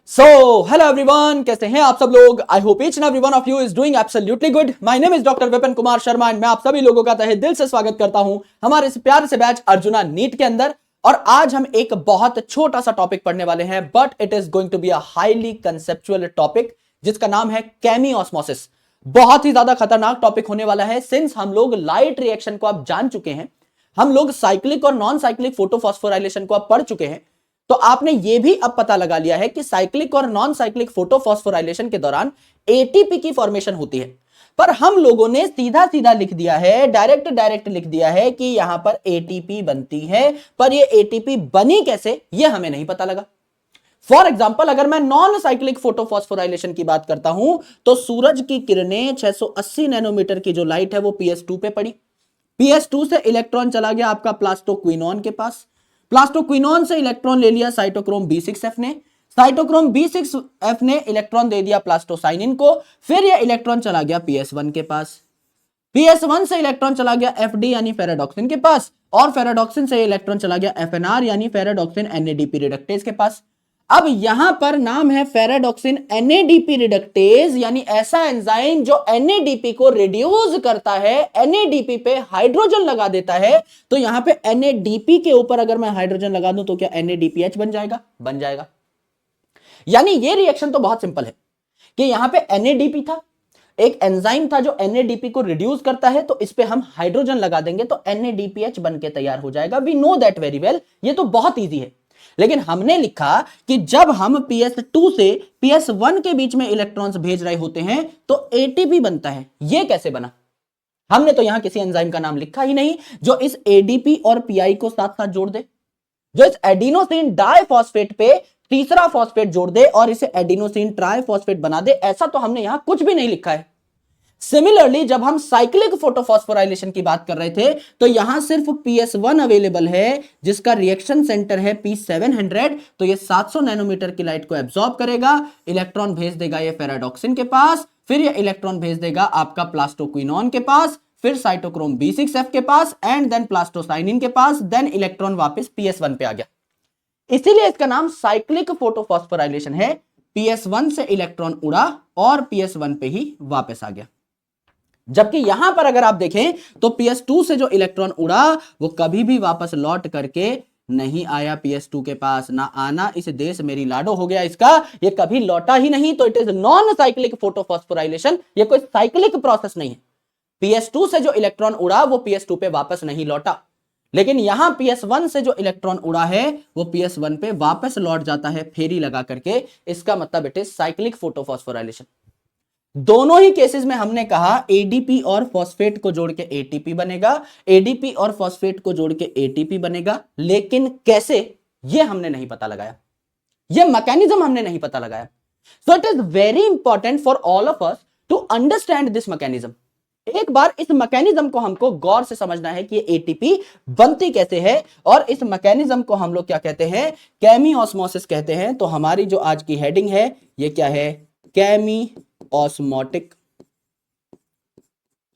So hello everyone, कैसे हैं आप सब लोग। I hope each and every one of you is doing absolutely good. My name is doctor Vipin Kumar Sharma and मैं आप सभी लोगों का तहे दिल से स्वागत करता हूं हमारे इस प्यारे से बैच अर्जुना नीट के अंदर। और आज हम एक बहुत छोटा सा टॉपिक पढ़ने वाले हैं, but it is going to be a highly conceptual topic जिसका नाम है केमी ऑस्मोसिस। बहुत ही ज्यादा खतरनाक टॉपिक होने वाला है, सिंस हम लोग लाइट रिएक्शन को आप जान चुके हैं, हम लोग साइक्लिक और नॉन साइक्लिक फोटोफॉस्फोराइलेशन को आप पढ़ चुके हैं। तो आपने यह भी अब पता लगा लिया है कि साइक्लिक और नॉन साइक्लिक फोटोफॉस्फोराइलेशन के दौरान एटीपी की फॉर्मेशन होती है। पर हम लोगों ने सीधा सीधा लिख दिया है, डायरेक्ट लिख दिया है कि यहां पर एटीपी बनती है, पर ये एटीपी बनी कैसे ये हमें नहीं पता लगा। फॉर एग्जाम्पल, अगर मैं नॉन साइक्लिक फोटोफॉस्फोराइलेशन की बात करता हूं तो सूरज की किरणें 680 नैनोमीटर की जो लाइट है वो PS2 पे पड़ी। PS2 से इलेक्ट्रॉन चला गया आपका प्लास्टोक्विनोन के पास, प्लास्टोक्विनोन से इलेक्ट्रॉन ले लिया साइटोक्रोम B6F ने, साइटोक्रोम B6F ने इलेक्ट्रॉन दे दिया प्लास्टोसाइनिन को, फिर यह इलेक्ट्रॉन चला गया PS1 के पास, PS1 से इलेक्ट्रॉन चला गया FD यानी फेराडॉक्सिन के पास, और फेराडॉक्सिन से इलेक्ट्रॉन चला गया FNR यानी फेराडॉक्सिन NADP रिडक्टेज के पास। अब यहां पर नाम है फेराडॉक्सिन NADP रिडक्टेज, यानी ऐसा एंजाइम जो NADP को रिड्यूस करता है, NADP पे हाइड्रोजन लगा देता है। तो यहां पे NADP के ऊपर अगर मैं हाइड्रोजन लगा दूं तो क्या NADPH बन जाएगा? बन जाएगा। यानी ये रिएक्शन तो बहुत सिंपल है कि यहां पे NADP था, एक एंजाइम था जो NADP को रिड्यूस करता है, तो इस पे हम हाइड्रोजन लगा देंगे तो NADPH बन के तैयार हो जाएगा। We know that very well, ये तो बहुत ईजी है। लेकिन हमने लिखा कि जब हम PS2 से PS1 के बीच में इलेक्ट्रॉन्स भेज रहे होते हैं तो ATP बनता है। यह कैसे बना? हमने तो यहां किसी एंजाइम का नाम लिखा ही नहीं जो इस ADP और PI को साथ साथ जोड़ दे, जो इस एडिनोसिन डाइफॉस्फेट पे तीसरा फॉस्फेट जोड़ दे और इसे एडिनोसिन ट्राइफॉस्फेट बना दे। ऐसा तो हमने यहां कुछ भी नहीं लिखा है। सिमिलरली जब हम साइक्लिक फोटोफॉस्फोराइलेशन की बात कर रहे थे तो यहां सिर्फ PS1 अवेलेबल है जिसका रिएक्शन सेंटर है P700। तो ये 700 नैनोमीटर की लाइट को एब्सॉर्ब करेगा, इलेक्ट्रॉन भेज देगा ये फेराडॉक्सिन के पास, फिर ये इलेक्ट्रॉन भेज देगा आपका प्लास्टोक्विनोन के पास, फिर साइटोक्रोम B6F के पास एंड देन प्लास्टोसाइनिन के पास, देन इलेक्ट्रॉन वापस PS1 पे आ गया। इसीलिए इसका नाम साइक्लिक फोटोफॉस्फोराइलेशन है। PS1 से इलेक्ट्रॉन उड़ा और PS1 पे ही वापस आ गया। जबकि यहां पर अगर आप देखें तो PS2 से जो इलेक्ट्रॉन उड़ा वो कभी भी वापस लौट करके नहीं आया PS2 के पास। ना आना इस देश मेरी लाडो हो गया इसका, ये कभी लौटा ही नहीं। तो it is non cyclic photophosphorylation, ये कोई साइक्लिक प्रोसेस नहीं है। PS2 से जो इलेक्ट्रॉन उड़ा वो PS2 पे वापस नहीं लौटा, लेकिन यहां PS1 से जो इलेक्ट्रॉन उड़ा है वो PS1 पे वापस लौट जाता है फेरी लगा करके। इसका मतलब इट इज साइक्लिक फोटोफॉस्फोराइलेशन। दोनों ही केसेस में हमने कहा ADP और फॉस्फेट को जोड़ के ATP बनेगा, ADP और फॉस्फेट को जोड़ के ATP बनेगा, लेकिन कैसे ये हमने नहीं पता लगाया, ये मैकेनिज्म हमने नहीं पता लगाया। So it is very important for all of us to understand this mechanism. एक बार इस मैकेनिज्म को हमको गौर से समझना है कि ये ATP बनती कैसे है, और इस मैकेनिज्म को हम लोग क्या कहते हैं? केमी ऑस्मोसिस कहते हैं। तो हमारी जो आज की हेडिंग है ये क्या है? Chemiosmotic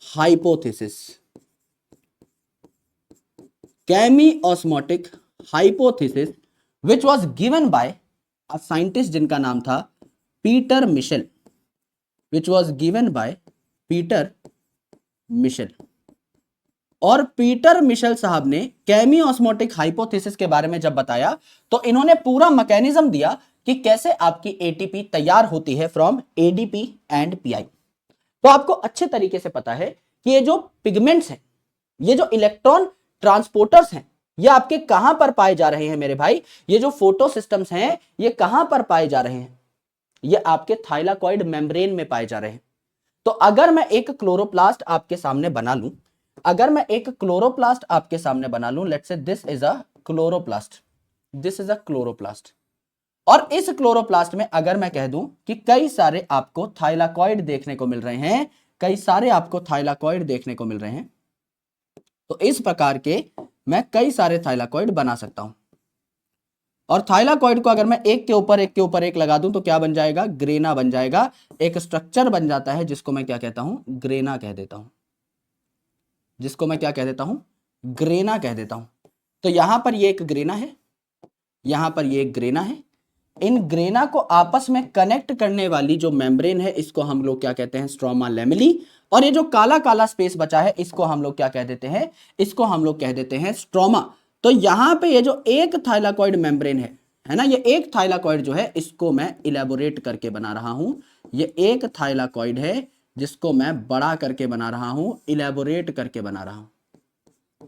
hypothesis. Chemiosmotic hypothesis which was given by a scientist जिनका नाम था Peter Mitchell, which was given by Peter Mitchell. और पीटर मिशेल साहब ने केमी ऑस्मोटिक हाइपोथेसिस के बारे में जब बताया तो इन्होंने पूरा मैकेनिज्म दिया कि कैसे आपकी ATP तैयार होती है फ्रॉम ADP एंड PI। तो आपको अच्छे तरीके से पता है कि ये जो पिगमेंट्स हैं, ये जो इलेक्ट्रॉन ट्रांसपोर्टर्स हैं, ये आपके कहां पर पाए जा रहे हैं मेरे भाई? ये जो फोटो सिस्टम्स हैं ये कहां पर पाए जा रहे हैं? ये आपके थाइलाकॉइड मेम्ब्रेन में पाए जा रहे हैं। तो अगर मैं एक क्लोरोप्लास्ट आपके सामने बना लूं, अगर मैं एक क्लोरोप्लास्ट आपके सामने बना लूं, let's say this is a chloroplast, this is a chloroplast, और इस क्लोरोप्लास्ट में अगर मैं कह दूं कि कई सारे आपको थाइलाकॉइड देखने को मिल रहे हैं, कई सारे आपको थाइलाकॉइड देखने को मिल रहे हैं, तो इस प्रकार के मैं कई सारे थाइलाकॉइड बना सकता हूं। और थाइलाकॉइड को अगर मैं एक के ऊपर एक के ऊपर एक लगा दूं तो क्या बन जाएगा? ग्रेना बन जाएगा। एक स्ट्रक्चर बन जाता है जिसको मैं क्या कहता हूं? ग्रेना कह देता हूं, जिसको मैं क्या कह देता हूं? ग्रेना कह देता हूं। तो यहां पर ये एक ग्रेना है, यहां पर ये एक ग्रेना है, इन ग्रेना को आपस में कनेक्ट करने वाली जो मेम्ब्रेन है इसको हम लोग क्या कहते हैं, स्ट्रोमा लेमेली। और ये जो काला काला स्पेस बचा है इसको हम लोग क्या कह देते हैं, इसको हम लोग कह देते हैं स्ट्रोमा। तो यहां पे ये जो एक थाइलाकॉइड मेम्ब्रेन है ना, ये एक थाइलाकॉइड जो है इसको मैं इलेबोरेट करके बना रहा हूं। ये एक थाइलाकॉइड है जिसको मैं बड़ा करके बना रहा हूं, इलेबोरेट करके बना रहा हूं।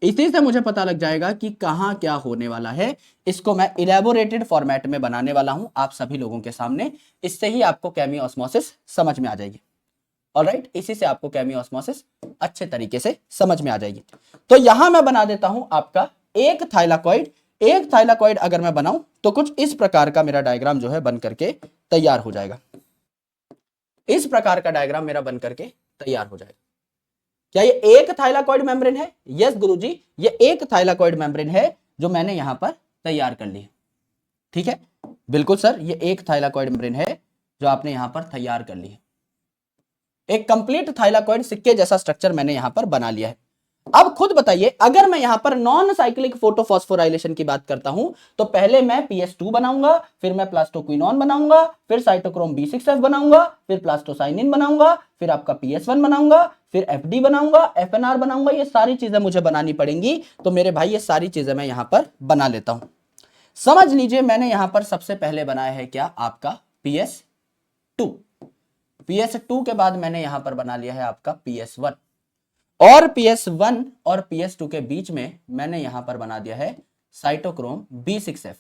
इसी से मुझे पता लग जाएगा कि कहां क्या होने वाला है। इसको मैं इलेबोरेटेड फॉर्मेट में बनाने वाला हूं आप सभी लोगों के सामने। इससे ही आपको केमियोस्मोसिस समझ में आ जाएगी। ऑलराइट, इसी से आपको केमियोस्मोसिस अच्छे तरीके से समझ में आ जाएगी। तो यहां मैं बना देता हूं आपका एक थाइलाकॉइड। एक थाइलाकॉइड अगर मैं बनाऊं तो कुछ इस प्रकार का मेरा डायग्राम जो है बन करके तैयार हो जाएगा। इस प्रकार का डायग्राम मेरा बन करके तैयार हो जाएगा। क्या ये एक थाइलाकॉइड मेम्ब्रेन है? यस गुरुजी, ये एक थाइलाकॉइड मेम्ब्रेन है जो मैंने यहां पर तैयार कर ली है। ठीक है, बिल्कुल सर, ये एक थाइलाकॉइड मेम्ब्रेन है जो आपने यहां पर तैयार कर ली है। एक कंप्लीट थाइलाकॉइड सिक्के जैसा स्ट्रक्चर मैंने यहां पर बना लिया है। अब खुद बताइए, अगर मैं यहां पर नॉन साइक्लिक फोटोफॉस्फोराइलेशन की बात करता हूं तो पहले मैं PS2 बनाऊंगा, फिर मैं प्लास्टोक्विनोन बनाऊंगा, फिर साइटोक्रोम B6F बनाऊंगा, फिर प्लास्टोसाइनिन बनाऊंगा, फिर आपका PS1 बनाऊंगा, फिर FD बनाऊंगा, FNR बनाऊंगा। ये सारी चीजें मुझे बनानी पड़ेंगी। तो मेरे भाई ये सारी चीजें मैं यहां पर बना लेता हूं। समझ लीजिए, मैंने यहां पर सबसे पहले बनाया है क्या, आपका PS2। PS2 के बाद मैंने यहां पर बना लिया है आपका PS1, और PS1 और PS2 के बीच में मैंने यहां पर बना दिया है साइटोक्रोम B6F।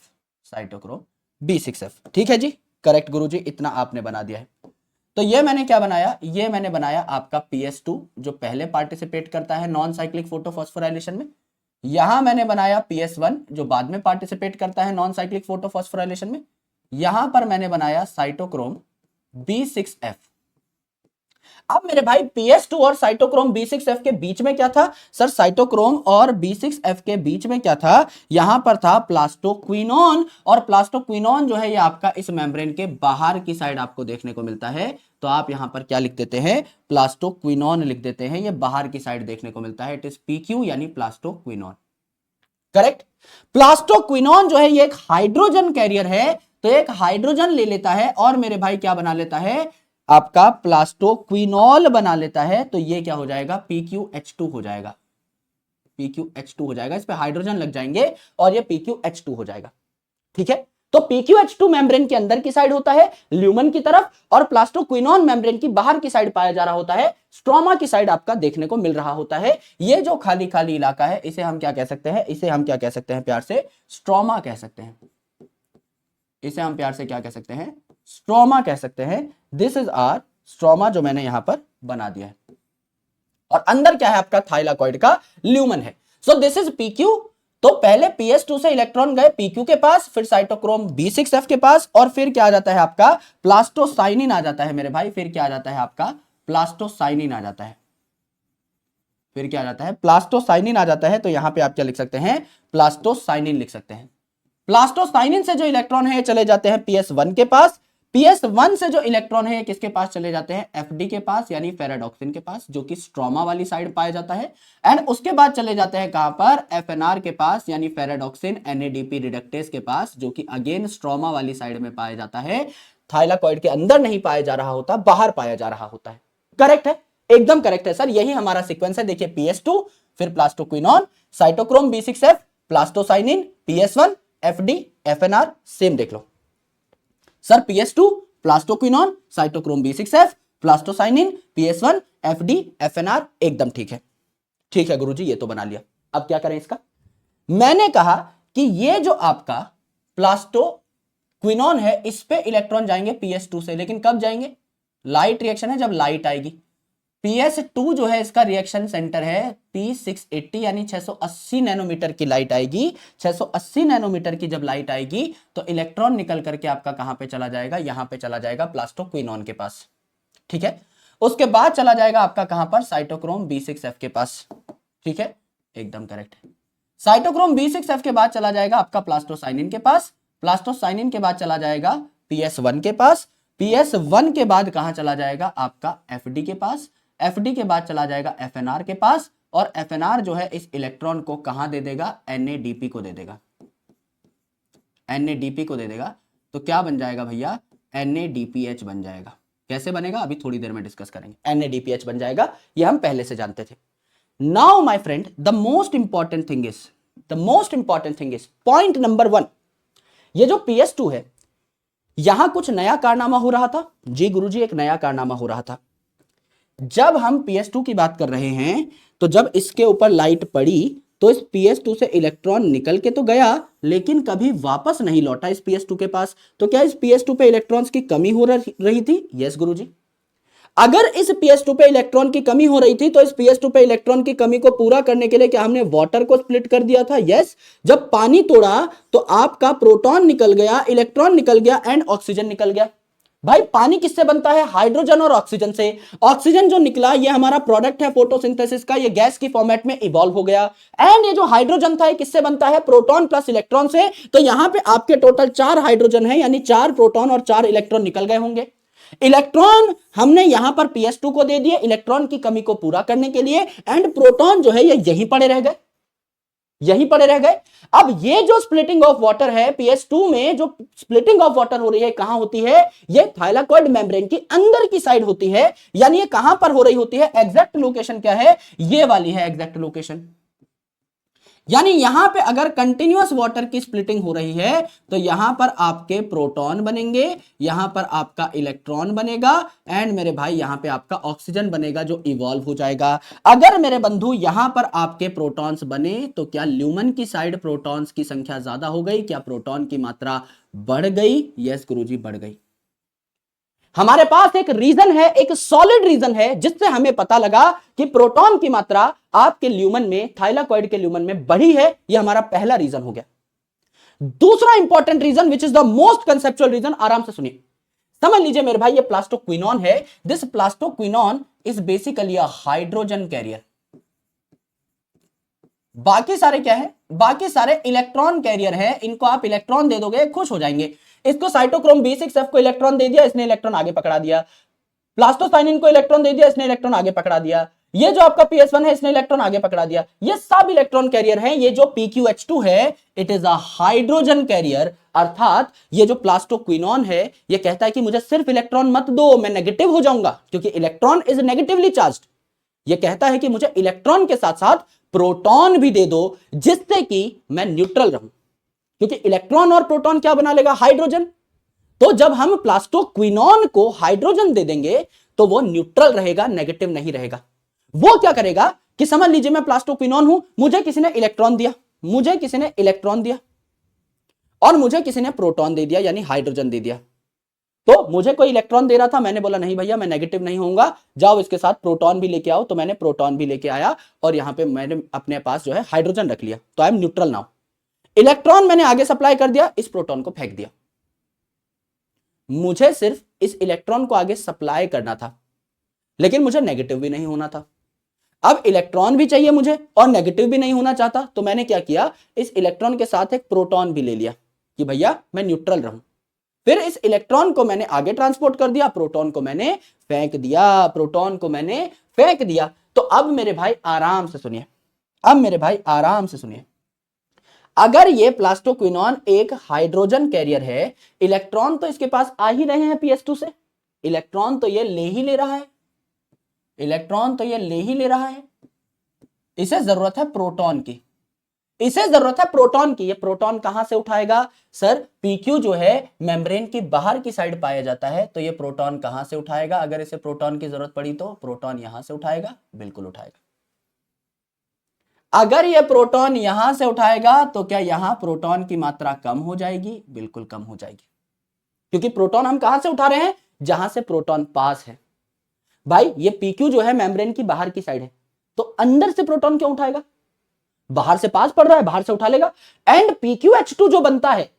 साइटोक्रोम B6F, ठीक है जी, करेक्ट गुरुजी, इतना आपने बना दिया है। तो ये मैंने क्या बनाया, ये मैंने बनाया आपका PS2 जो पहले पार्टिसिपेट करता है नॉन साइक्लिक फोटोफॉस्फोराइलेशन में। यहां मैंने बनाया PS1 जो बाद में पार्टिसिपेट करता है नॉन साइक्लिक फोटोफॉस्फोराइलेशन में। यहां पर मैंने बनाया साइटोक्रोम B6F। अब मेरे भाई PS2 और साइटोक्रोम B6F के बीच में क्या था सर? साइटोक्रोम और B6F के बीच में क्या था? यहां पर था प्लास्टोक्विनोन। और प्लास्टोक्विनोन जो है ये आपका इस मेम्ब्रेन के बाहर की साइड आपको देखने को मिलता है। तो आप यहां पर क्या लिख देते हैं, प्लास्टोक्विनोन लिख देते हैं। ये बाहर की साइड देखने को मिलता है, इट इज PQ यानी प्लास्टोक्विनोन। करेक्ट। प्लास्टोक्विनोन जो है ये एक हाइड्रोजन कैरियर है, तो एक हाइड्रोजन ले लेता है और मेरे भाई क्या बना लेता है, आपका प्लास्टोक्विनोल बना लेता है। तो ये क्या हो जाएगा, PQH2 हो जाएगा। PQH2 हो जाएगा, इस पे हाइड्रोजन लग जाएंगे और ये PQH2 हो जाएगा। ठीक है, तो PQH2 मेम्ब्रेन के अंदर की साइड होता है ल्यूमन की तरफ, और प्लास्टोक्विनोन मेम्ब्रेन की बाहर की साइड पाया जा रहा होता है, स्ट्रोमा की साइड आपका देखने को मिल रहा होता है। ये जो खाली खाली इलाका है इसे हम क्या कह सकते हैं, इसे हम क्या कह सकते हैं प्यार से, स्ट्रोमा कह सकते हैं। इसे हम प्यार से क्या कह सकते हैं, स्ट्रोमा कह सकते हैं। दिस इज आर स्ट्रोमा जो मैंने यहां पर बना दिया है। और अंदर क्या है आपका, थाइलाकॉइड का ल्यूमन है। So this is PQ। तो पहले PS2 से इलेक्ट्रॉन गए PQ के पास, फिर साइटोक्रोम B6F के पास, और फिर क्या आ जाता है आपका, प्लास्टोसाइनिन आ जाता है मेरे भाई। फिर क्या आ जाता है आपका, प्लास्टोसाइनिन आ जाता है। फिर क्या आ जाता है, प्लास्टोसाइनिन आ जाता है। तो यहां पे आप क्या लिख सकते हैं, प्लास्टोसाइनिन लिख सकते हैं। प्लास्टोसाइनिन से जो इलेक्ट्रॉन है चले जाते हैं PS1 के पास। PS1 से जो इलेक्ट्रॉन है किसके पास चले जाते हैं, FD के पास यानी फेराडॉक्सिन के पास, जो कि स्ट्रोमा वाली साइड पाया जाता है। एंड उसके बाद चले जाते हैं कहां पर, FNR के पास यानी फेराडॉक्सिन NADP रिडक्टेस के पास, जो कि अगेन स्ट्रोमा वाली साइड में पाया जाता है। थाइलाकॉइड के अंदर नहीं पाया जा रहा होता, बाहर पाया जा रहा होता है। करेक्ट है, एकदम करेक्ट है सर, यही हमारा सीक्वेंस है। देखिए PS2, फिर plastoquinone, cytochrome B6F, plastocyanin, PS1, FD, FNR, same देख लो sir. PS2, plastoquinone, cytochrome B6F, plastocyanin, PS1, FD, FNR, एकदम ठीक है। ठीक है गुरुजी, ये तो बना लिया। अब क्या करें इसका, मैंने कहा कि ये जो आपका प्लास्टोक्विनोन है इस पे इलेक्ट्रॉन जाएंगे PS2 से, लेकिन कब जाएंगे, लाइट रिएक्शन है जब लाइट आएगी। PS2 जो है इसका रिएक्शन सेंटर है P680 यानी 680 नैनोमीटर की लाइट आएगी। 680 नैनोमीटर की जब लाइट आएगी तो इलेक्ट्रॉन निकल करके आपका कहां पे चला जाएगा, यहां पे चला जाएगा प्लास्टोक्विनोन के पास। ठीक है, उसके बाद चला जाएगा आपका कहां पर, साइटोक्रोम B6F के पास। ठीक है, एकदम करेक्ट है। साइटोक्रोम B6F के बाद चला जाएगा आपका प्लास्टोसाइनिन के पास। प्लास्टोसाइनिन के बाद चला जाएगा PS1 के पास। PS1 के बाद कहां चला जाएगा आपका, FD के पास। FD के बाद चला जाएगा FNR के पास, और FNR जो है इस इलेक्ट्रॉन को कहां दे देगा, NADP को दे देगा। NADP को दे देगा तो क्या बन जाएगा भैया, NADPH बन जाएगा। कैसे बनेगा अभी थोड़ी देर में डिस्कस करेंगे। NADPH बन जाएगा, ये हम पहले से जानते थे। Now my friend, the most important thing is point number 1, ये जो PS2 है, यहां कुछ नया कारनामा हो रहा था। जी गुरुजी, एक नया कारनामा हो रहा था। जब हम PS2 की बात कर रहे हैं तो जब इसके ऊपर लाइट पड़ी तो इस PS2 से इलेक्ट्रॉन निकल के तो गया लेकिन कभी वापस नहीं लौटा इस PS2 के पास। तो क्या इस PS2 पे इलेक्ट्रॉन्स की कमी हो रही थी? यस गुरुजी। अगर इस PS2 पे इलेक्ट्रॉन की कमी हो रही थी तो इस PS2 पे इलेक्ट्रॉन की कमी को पूरा करने के लिए क्या हमने वाटर को स्प्लिट कर दिया था? यस। जब पानी तोड़ा तो आपका प्रोटॉन निकल गया, इलेक्ट्रॉन निकल गया एंड ऑक्सीजन निकल गया। भाई पानी किससे बनता है? हाइड्रोजन और ऑक्सीजन से। ऑक्सीजन जो निकला ये हमारा प्रोडक्ट है फोटोसिंथेसिस का, ये गैस की फॉर्मेट में इवॉल्व हो गया। एंड ये जो हाइड्रोजन था ये किससे बनता है? प्रोटॉन प्लस इलेक्ट्रॉन से। तो यहां पे आपके टोटल 4 हाइड्रोजन है, यानी 4 प्रोटॉन और 4 इलेक्ट्रॉन निकल गए होंगे। इलेक्ट्रॉन हमने यहां पर PS2 को दे दिए इलेक्ट्रॉन की कमी को पूरा करने के लिए, एंड प्रोटॉन जो है ये यहीं पड़े रह गए। अब ये जो स्प्लिटिंग ऑफ वाटर है PS2 में, जो स्प्लिटिंग ऑफ वाटर हो रही है कहां होती है? ये थाइलाकॉइड मेम्ब्रेन की अंदर की साइड होती है। यानी ये कहां पर हो रही होती है? एग्जैक्ट लोकेशन क्या है? ये वाली है एग्जैक्ट लोकेशन। यानी यहां पे अगर कंटिन्यूअस वाटर की स्प्लिटिंग हो रही है तो यहां पर आपके प्रोटॉन बनेंगे, यहां पर आपका इलेक्ट्रॉन बनेगा एंड मेरे भाई यहां पे आपका ऑक्सीजन बनेगा जो इवॉल्व हो जाएगा। अगर मेरे बंधु यहां पर आपके प्रोटॉन्स बने तो क्या ल्यूमन की साइड प्रोटॉन्स की संख्या ज्यादा हो गई? क्या प्रोटॉन की मात्रा बढ़ गई? यस गुरुजी, बढ़ गई। हमारे पास एक रीजन है, एक सॉलिड रीजन है जिससे हमें पता लगा कि प्रोटॉन की मात्रा आपके ल्यूमन में, थाइलाकॉइड के ल्यूमन में बढ़ी है। यह हमारा पहला रीजन हो गया। दूसरा important reason which is the most conceptual reason, आराम से सुनिए, समझ लीजिए मेरे भाई, ये प्लास्टोक्विनोन है। This plastoquinone is basically a hydrogen carrier. बाकी सारे क्या है? बाकी सारे इलेक्ट्रॉन कैरियर है। इनको आप इलेक्ट्रॉन दे दोगे खुश हो जाएंगे। इसको साइटोक्रोम B6F को इलेक्ट्रॉन दे दिया, इसने इलेक्ट्रॉन आगे पकड़ा दिया। प्लास्टोसाइनिन को इलेक्ट्रॉन दे दिया, इसने इलेक्ट्रॉन आगे पकड़ा दिया। ये जो आपका PS1 है इसने इलेक्ट्रॉन आगे पकड़ा दिया। ये सब इलेक्ट्रॉन कैरियर हैं। ये जो PQH2 है it is a hydrogen carrier. अर्थात ये जो प्लास्टोक्विनोन है ये कहता है कि मुझे सिर्फ इलेक्ट्रॉन मत दो, मैं नेगेटिव हो जाऊंगा क्योंकि इलेक्ट्रॉन इज नेगेटिवली चार्ज्ड। ये कहता है कि मुझे इलेक्ट्रॉन के साथ साथ प्रोटॉन भी दे दो जिससे कि मैं न्यूट्रल रहूं, क्योंकि इलेक्ट्रॉन और प्रोटॉन क्या बना लेगा? हाइड्रोजन। तो जब हम प्लास्टोक्विनोन को हाइड्रोजन दे देंगे तो वो न्यूट्रल रहेगा, नेगेटिव नहीं रहेगा। वो क्या करेगा कि समझ लीजिए मैं प्लास्टोक्विनोन हूं, मुझे किसी ने इलेक्ट्रॉन दिया, और मुझे किसी ने प्रोटॉन दे दिया यानी हाइड्रोजन दे दिया। तो मुझे कोई इलेक्ट्रॉन दे रहा था, मैंने बोला नहीं भैया मैं नेगेटिव नहीं होऊंगा, जाओ इसके साथ प्रोटॉन भी लेके आओ। तो मैंने प्रोटॉन भी लेके आया और यहां पे मैंने अपने पास जो है हाइड्रोजन रख लिया। तो I am neutral now. Electron मैंने आगे सप्लाई कर दिया, इस प्रोटॉन को फेंक दिया। मुझे सिर्फ इस इलेक्ट्रॉन को आगे सप्लाई करना था लेकिन मुझे नेगेटिव भी नहीं होना था। अब इलेक्ट्रॉन भी चाहिए मुझे और नेगेटिव भी नहीं होना चाहता, तो मैंने क्या किया, इस इलेक्ट्रॉन के साथ एक प्रोटॉन भी ले लिया कि भैया मैं न्यूट्रल रहूं। फिर इस इलेक्ट्रॉन को मैंने आगे ट्रांसपोर्ट कर दिया, प्रोटॉन को मैंने फेंक दिया। तो अब मेरे भाई आराम से सुनिए, अगर ये प्लास्टोक्विनोन एक हाइड्रोजन कैरियर है, इलेक्ट्रॉन तो इसके पास आ ही रहे हैं PS2 से, इलेक्ट्रॉन तो ये ले ही ले रहा है, इसे जरूरत है प्रोटॉन की, ये प्रोटॉन कहां से उठाएगा? सर PQ जो है मेम्ब्रेन की बाहर की साइड पाया जाता है, तो ये प्रोटॉन कहां से उठाएगा? अगर इसे प्रोटॉन की जरूरत पड़ी तो प्रोटॉन यहां से उठाएगा, बिल्कुल उठाएगा। अगर ये प्रोटॉन यहां से उठाएगा तो क्या यहां प्रोटॉन की मात्रा कम हो जाएगी? बिल्कुल कम हो जाएगी, क्योंकि प्रोटॉन हम कहां से उठा रहे हैं? जहां से प्रोटॉन पास है। भाई ये PQ जो है मेम्ब्रेन की बाहर की साइड है, तो अंदर से प्रोटॉन क्यों उठाएगा? बाहर से पास पड़ रहा है, बाहर से उठा लेगा। एंड PQH2 जो बनता है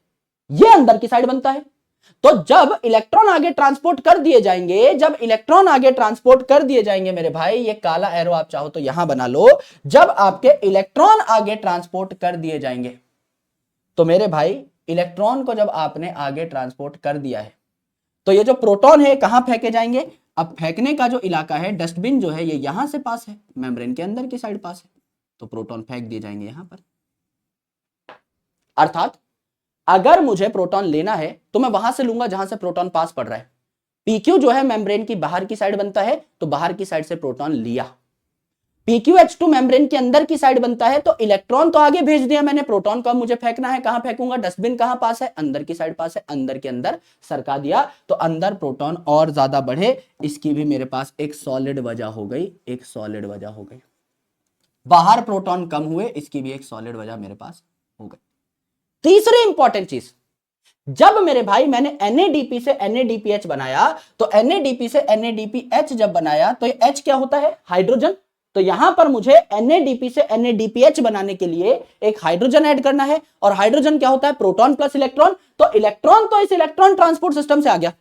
ये अंदर की साइड बनता है। तो जब इलेक्ट्रॉन आगे ट्रांसपोर्ट कर दिए जाएंगे, मेरे भाई ये काला एरो आप चाहो तो यहां बना लो, जब आपके इलेक्ट्रॉन आगे ट्रांसपोर्ट कर दिए जाएंगे, तो मेरे भाई इलेक्ट्रॉन को जब आपने आगे ट्रांसपोर्ट कर दिया है तो ये जो प्रोटॉन है कहां फेंके जाएंगे? अब फेंकने का जो इलाका है, डस्टबिन जो है, ये यहां से पास है, मेम्ब्रेन के अंदर की साइड पास है, तो प्रोटॉन फेंक दिए जाएंगे यहां पर। अर्थात अगर मुझे प्रोटॉन लेना है तो मैं वहां से लूंगा जहां से प्रोटॉन पास पड़ रहा है। PQ जो है मेम्ब्रेन की बाहर की साइड बनता है, तो बाहर की साइड से प्रोटॉन लिया। PQH2 मेम्ब्रेन के अंदर की साइड बनता है, तो इलेक्ट्रॉन तो आगे भेज दिया मैंने, प्रोटॉन को मुझे फेंकना है, कहां फेंकूंगा? डस्टबिन कहां पास है? अंदर की साइड पास है, अंदर के अंदर सरका दिया, तो अंदर प्रोटॉन और ज्यादा बढ़े, इसकी भी मेरे पास एक सॉलिड वजह हो गई, एक सॉलिड वजह हो गई। बाहर प्रोटॉन कम हुए, इसकी भी एक सॉलिड वजह मेरे पास हो गई। तीसरी इंपॉर्टेंट चीज, जब मेरे भाई मैंने NADP से NADPH बनाया, तो NADP से NADPH जब बनाया, तो ये H क्या होता है? हाइड्रोजन। तो यहां पर मुझे NADP से NADPH बनाने के लिए एक हाइड्रोजन ऐड करना है, और हाइड्रोजन क्या होता है? Proton plus electron. तो इलेक्ट्रॉन तो इस इलेक्ट्रॉन ट्रांसपोर्ट सिस्टम से आ गया,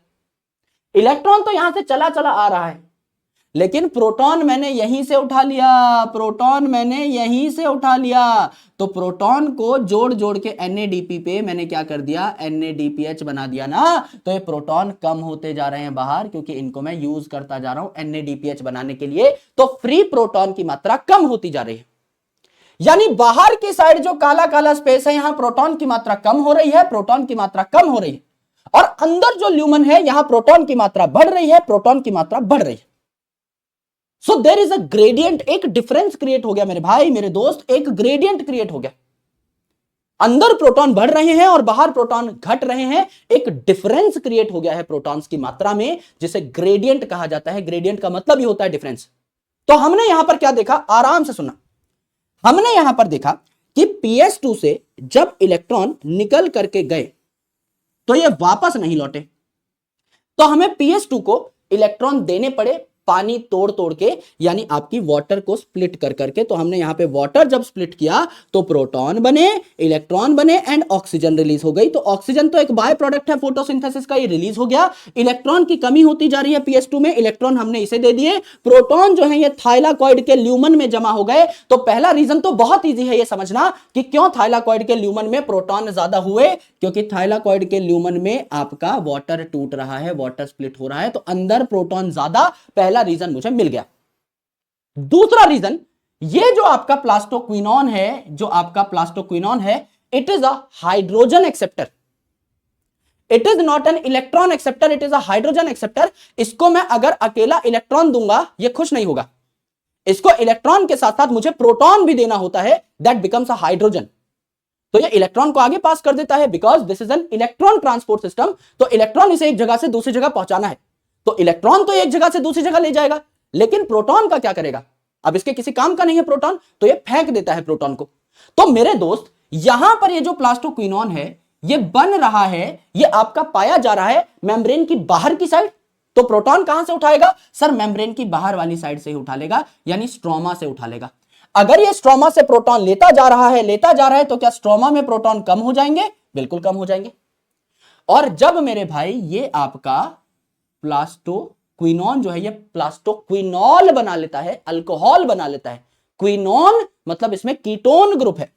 इलेक्ट्रॉन तो यहां से चला चला आ रहा है, लेकिन प्रोटॉन मैंने यहीं से उठा लिया, प्रोटॉन मैंने यहीं से उठा लिया। तो प्रोटॉन को जोड़ जोड़ के NADP पे मैंने क्या कर दिया? NADPH बना दिया ना। तो ये प्रोटॉन कम होते जा रहे हैं बाहर, क्योंकि इनको मैं यूज करता जा रहा हूं NADPH बनाने के लिए, तो फ्री प्रोटॉन की मात्रा कम होती जा रही है। यानी बाहर की साइड जो काला काला स्पेस है, यहां प्रोटॉन की मात्रा कम हो रही है, प्रोटॉन की मात्रा कम हो रही है, और अंदर जो ल्यूमन है, यहां प्रोटॉन की मात्रा बढ़ रही है, प्रोटॉन की मात्रा बढ़ रही है। So there is a gradient, एक डिफरेंस क्रिएट हो गया मेरे भाई मेरे दोस्त, एक ग्रेडियंट क्रिएट हो गया। अंदर प्रोटॉन बढ़ रहे हैं और बाहर प्रोटॉन घट रहे हैं, एक डिफरेंस क्रिएट हो गया है प्रोटॉन्स की मात्रा में, जिसे ग्रेडियंट कहा जाता है। ग्रेडियंट का मतलब ही होता है डिफरेंस। तो हमने यहां पर क्या देखा? आराम से सुनना। हमने यहां पर देखा कि PS2 से जब इलेक्ट्रॉन निकल करके गए, तो ये वापस नहीं लौटे, तो हमें PS2 को इलेक्ट्रॉन देने पड़े पानी तोड़ तोड़ के, यानी आपकी वाटर को स्प्लिट कर करके। तो हमने यहां पे वाटर जब स्प्लिट किया, तो प्रोटॉन बने, इलेक्ट्रॉन बने, एंड ऑक्सीजन रिलीज हो गई। तो ऑक्सीजन तो एक बाय प्रोडक्ट है फोटोसिंथेसिस का, ये रिलीज हो गया। इलेक्ट्रॉन की कमी होती जा रही है PS2 में, इलेक्ट्रॉन हमने इसे दे दिए। प्रोटॉन जो है ये थाइलाकॉइड के ल्यूमन में जमा हो गए। तो पहला रीजन तो बहुत ईजी है ये समझना कि क्यों थाइलाकॉइड के ल्यूमन में प्रोटॉन ज्यादा हुए, क्योंकि थाइलाकॉइड के ल्यूमन में आपका वाटर टूट रहा है, वाटर स्प्लिट हो रहा है, तो अंदर प्रोटॉन ज्यादा। पहला रीजन मुझे मिल गया। दूसरा रीजन, ये जो आपका प्लास्टोक्विनोन है, जो आपका प्लास्टोक्विनोन है, it is a hydrogen acceptor, it is not an electron acceptor, it is a hydrogen acceptor. इसको मैं अगर अकेला इलेक्ट्रॉन दूंगा, ये खुश नहीं होगा, इसको इलेक्ट्रॉन के साथ साथ मुझे प्रोटॉन भी देना होता है, दैट बिकम्स अ हाइड्रोजन। तो ये इलेक्ट्रॉन को आगे पास कर देता है, because this is an electron transport system. तो इलेक्ट्रॉन इसे एक जगह से दूसरी जगह पहुंचाना है, तो इलेक्ट्रॉन तो एक जगह से दूसरी जगह ले जाएगा, लेकिन प्रोटॉन का क्या करेगा? अब इसके किसी काम का नहीं है प्रोटॉन, तो ये फेंक देता है प्रोटॉन को। तो मेरे दोस्त, यहां पर ये जो प्लास्टोक्विनोन है, ये बन रहा है, ये आपका पाया जा रहा है मेम्ब्रेन की बाहर की साइड। तो प्रोटॉन कहां से उठाएगा? सर मेम्ब्रेन की बाहर वाली साइड से ही उठा लेगा, यानी स्ट्रोमा से उठा लेगा। अगर ये स्ट्रोमा से प्रोटॉन लेता जा रहा है, लेता जा रहा है, तो क्या स्ट्रोमा में प्रोटॉन कम हो जाएंगे? बिल्कुल कम हो जाएंगे। और जब मेरे भाई ये आपका प्लास्टोक्विनोन जो है, ये प्लास्टोक्विनोल बना लेता है, अल्कोहल बना लेता है। क्विनोन मतलब इसमें कीटोन ग्रुप है,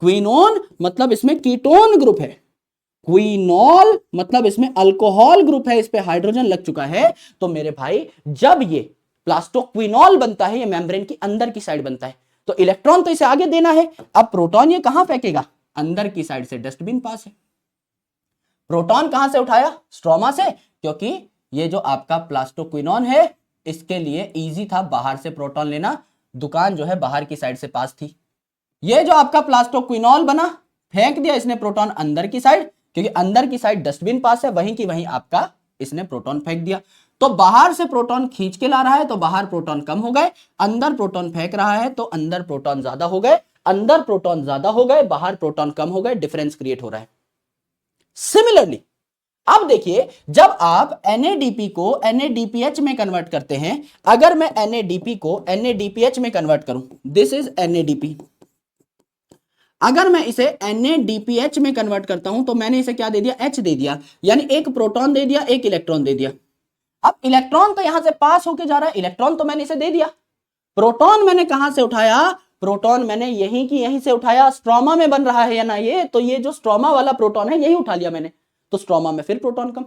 क्विनोन मतलब इसमें कीटोन ग्रुप है, क्विनोल मतलब इसमें अल्कोहल ग्रुप है, इस पे हाइड्रोजन लग चुका है। तो मेरे भाई जब ये प्लास्टोक्विनोल बनता है, ये मेम्ब्रेन की अंदर की साइड बनता है, तो इलेक्ट्रॉन तो इसे आगे देना है। अब प्रोटॉन ये कहां फेंकेगा? अंदर की साइड से, डस्टबिन पास है। प्रोटॉन कहां से उठाया? स्ट्रोमा से, क्योंकि ये जो आपका प्लास्टोक्विनोन है, इसके लिए इजी था बाहर से प्रोटॉन लेना, दुकान जो है बाहर की साइड से पास थी। ये जो आपका प्लास्टोक्विनोल बना, फेंक दिया इसने प्रोटॉन अंदर की साइड, क्योंकि अंदर की साइड डस्टबिन पास है, वहीं की वहीं आपका इसने प्रोटॉन फेंक दिया। तो बाहर से प्रोटॉन खींच के ला रहा है, तो बाहर प्रोटॉन कम हो गए, अंदर प्रोटॉन फेंक रहा है, तो अंदर प्रोटॉन ज्यादा हो गए, अंदर प्रोटॉन ज्यादा हो गए, बाहर प्रोटॉन कम हो गए, डिफरेंस क्रिएट हो रहा है। सिमिलरली अब देखिए, जब आप NADP को NADPH में कन्वर्ट करते हैं, अगर मैं NADP को NADPH में कन्वर्ट करूं, दिस इज NADP, अगर मैं इसे NADPH में कन्वर्ट करता हूं, तो मैंने इसे क्या दे दिया? H दे दिया, यानी एक प्रोटॉन दे दिया, एक इलेक्ट्रॉन दे दिया। अब इलेक्ट्रॉन तो यहां से पास होके जा रहा है, इलेक्ट्रॉन तो मैंने इसे दे दिया, प्रोटॉन मैंने कहां से उठाया? प्रोटॉन मैंने यहीं की यहीं से उठाया। स्ट्रोमा में बन रहा है या ना ये, तो ये जो स्ट्रोमा वाला प्रोटॉन है, यही उठा लिया मैंने, तो स्ट्रोमा में फिर प्रोटॉन कम।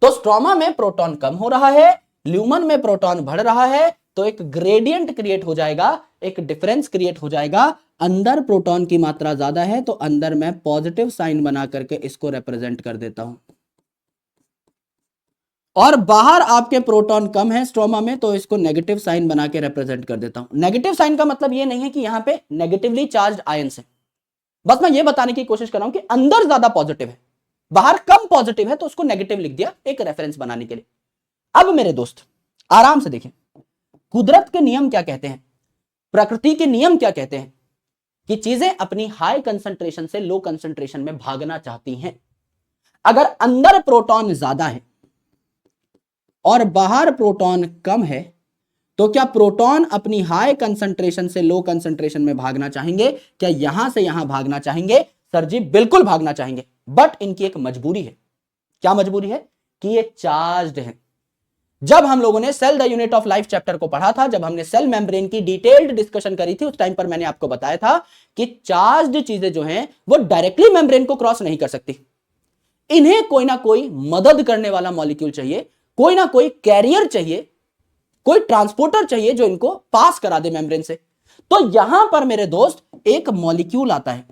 तो स्ट्रोमा में प्रोटॉन कम हो रहा है, ल्यूमन में प्रोटॉन बढ़ रहा है, तो एक ग्रेडियंट क्रिएट हो जाएगा, एक डिफरेंस क्रिएट हो जाएगा अंदर प्रोटॉन की मात्रा ज्यादा है तो अंदर मैं पॉजिटिव साइन बना करके इसको रिप्रेजेंट कर देता हूं, और बाहर आपके प्रोटॉन कम है स्ट्रोमा में तो इसको नेगेटिव साइन बना के रिप्रेजेंट कर देता हूं। नेगेटिव साइन का मतलब ये नहीं है कि यहां पे नेगेटिवली चार्ज आयंस है, बस मैं ये बताने की कोशिश कर रहा हूं कि अंदर ज्यादा पॉजिटिव है बाहर कम पॉजिटिव है तो उसको नेगेटिव लिख दिया एक रेफरेंस बनाने के लिए। अब मेरे दोस्त आराम से देखें, कुदरत के नियम क्या कहते हैं, प्रकृति के नियम क्या कहते हैं कि चीजें अपनी हाई कंसंट्रेशन से लो कंसंट्रेशन में भागना चाहती हैं। अगर अंदर प्रोटॉन ज्यादा है और बाहर प्रोटॉन कम है तो क्या प्रोटॉन अपनी हाई कंसंट्रेशन से लो कंसंट्रेशन में भागना चाहेंगे? क्या यहां से यहां भागना चाहेंगे? सर जी बिल्कुल भागना चाहेंगे, बट इनकी एक मजबूरी है। क्या मजबूरी है? कि ये चार्ज्ड है। जब हम लोगों ने cell the unit of life chapter को पढ़ा था, जब हमने सेल मेम्ब्रेन की डिटेल्ड डिस्कशन करी थी, उस टाइम पर मैंने आपको बताया था कि चार्ज्ड चीजें जो हैं वो डायरेक्टली मेम्ब्रेन को क्रॉस नहीं कर सकती, इन्हें कोई ना कोई मदद करने वाला मॉलिक्यूल चाहिए, कोई ना कोई कैरियर चाहिए, कोई ट्रांसपोर्टर चाहिए जो इनको पास करा दे मेम्ब्रेन से। तो यहां पर मेरे दोस्त एक मॉलिक्यूल आता है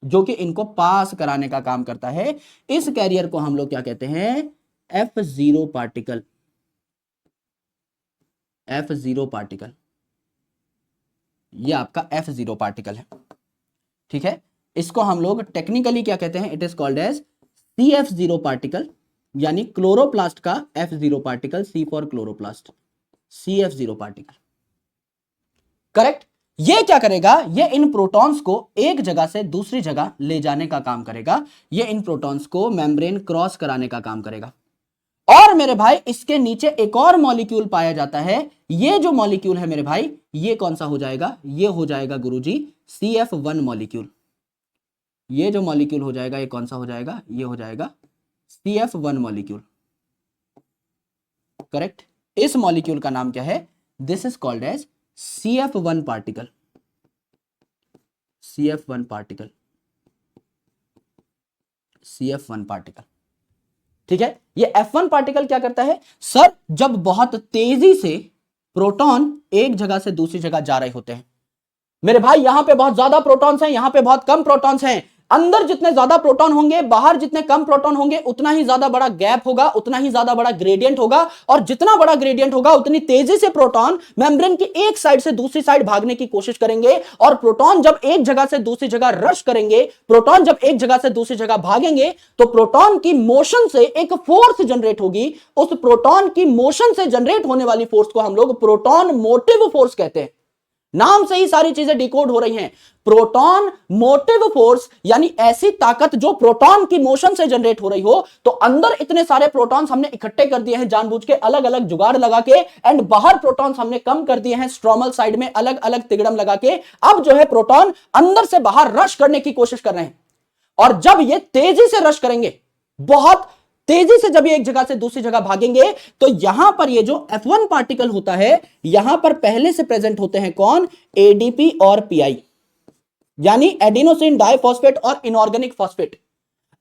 जो कि इनको पास कराने का काम करता है। इस कैरियर को हम लोग क्या कहते हैं? F0 particle. F0 पार्टिकल, ये आपका F0 पार्टिकल है, ठीक है। इसको हम लोग टेक्निकली क्या कहते हैं? It is called as CF0 particle, यानी क्लोरोप्लास्ट का F0 particle, C for chloroplast, CF0 particle, correct. ये क्या करेगा? ये इन प्रोटॉन्स को एक जगह से दूसरी जगह ले जाने का काम करेगा, ये इन प्रोटॉन्स को मेम्ब्रेन क्रॉस कराने का काम करेगा। और मेरे भाई इसके नीचे एक और मॉलिक्यूल पाया जाता है। ये जो मॉलिक्यूल है मेरे भाई, ये कौन सा हो जाएगा? ये हो जाएगा गुरुजी CF1 मॉलिक्यूल। ये जो मॉलिक्यूल हो जाएगा ये कौन सा हो जाएगा? ये हो जाएगा CF1 मॉलिक्यूल, करेक्ट। इस मॉलिक्यूल का नाम क्या है? This is called as CF1 particle, CF1 particle, CF1 particle, ठीक है। ये F1 पार्टिकल क्या करता है? सर जब बहुत तेजी से प्रोटॉन एक जगह से दूसरी जगह जा रहे होते हैं, मेरे भाई यहां पे बहुत ज्यादा प्रोटॉन्स हैं, यहां पे बहुत कम प्रोटॉन्स हैं, अंदर जितने ज्यादा प्रोटॉन होंगे बाहर जितने कम प्रोटॉन होंगे उतना ही ज्यादा बड़ा गैप होगा, उतना ही ज्यादा बड़ा ग्रेडियंट होगा, और जितना बड़ा ग्रेडियंट होगा उतनी तेजी से प्रोटॉन मेम्ब्रेन की एक साइड से दूसरी साइड भागने की कोशिश करेंगे। और प्रोटॉन जब एक जगह से दूसरी जगह रश करेंगे, प्रोटॉन जब एक जगह से दूसरी जगह भागेंगे तो प्रोटॉन की मोशन से एक फोर्स जनरेट होगी। उस प्रोटॉन की मोशन से जनरेट होने वाली फोर्स को हम लोग प्रोटॉन मोटिव फोर्स कहते हैं। नाम से ही सारी चीजें डिकोड हो रही हैं। प्रोटॉन मोटिव फोर्स यानी ऐसी ताकत जो प्रोटॉन की मोशन से जनरेट हो रही हो। तो अंदर इतने सारे प्रोटॉन्स हमने इकट्ठे कर दिए हैं जानबूझ के, अलग अलग जुगाड़ लगा के, एंड बाहर प्रोटॉन्स हमने कम कर दिए हैं स्ट्रोमल साइड में अलग अलग तिगड़म लगा के। अब जो है प्रोटॉन अंदर से बाहर रश करने की कोशिश कर रहे हैं, और जब ये तेजी से रश करेंगे, बहुत तेजी से जब ये एक जगह से दूसरी जगह भागेंगे, तो यहां पर ये जो F1 पार्टिकल होता है यहां पर पहले से प्रेजेंट होते हैं कौन? ADP और PI, यानी एडिनोसिन डाइफॉस्फेट और इनऑर्गेनिक फॉस्फेट।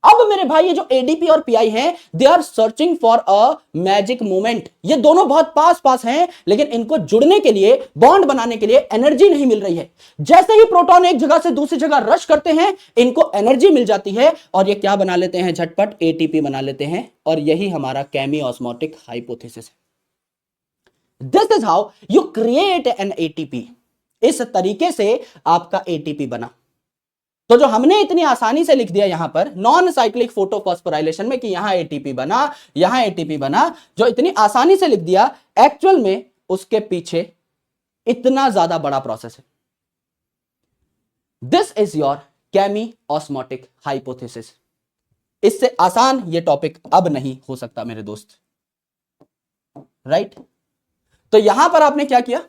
अब मेरे भाई ये जो ADP और PI हैं, they are searching for a magic moment. ये दोनों बहुत पास पास हैं, लेकिन इनको जुड़ने के लिए, बॉन्ड बनाने के लिए एनर्जी नहीं मिल रही है। जैसे ही प्रोटॉन एक जगह से दूसरी जगह रश करते हैं, इनको एनर्जी मिल जाती है और ये क्या बना लेते हैं? झटपट ATP बना लेते हैं, और यही हमारा केमी ऑस्मोटिक हाइपोथेसिस है। This is how you create an ATP। इस तरीके से आपका ATP बना। तो जो हमने इतनी आसानी से लिख दिया यहां पर नॉन साइक्लिक फोटोफॉस्फोराइलेशन में कि यहां ATP बना, यहां ATP बना, जो इतनी आसानी से लिख दिया, एक्चुअल में उसके पीछे इतना ज्यादा बड़ा प्रोसेस है। This is your chemiosmotic hypothesis. इससे आसान ये टॉपिक अब नहीं हो सकता मेरे दोस्त, राइट। तो यहां पर आपने क्या किया?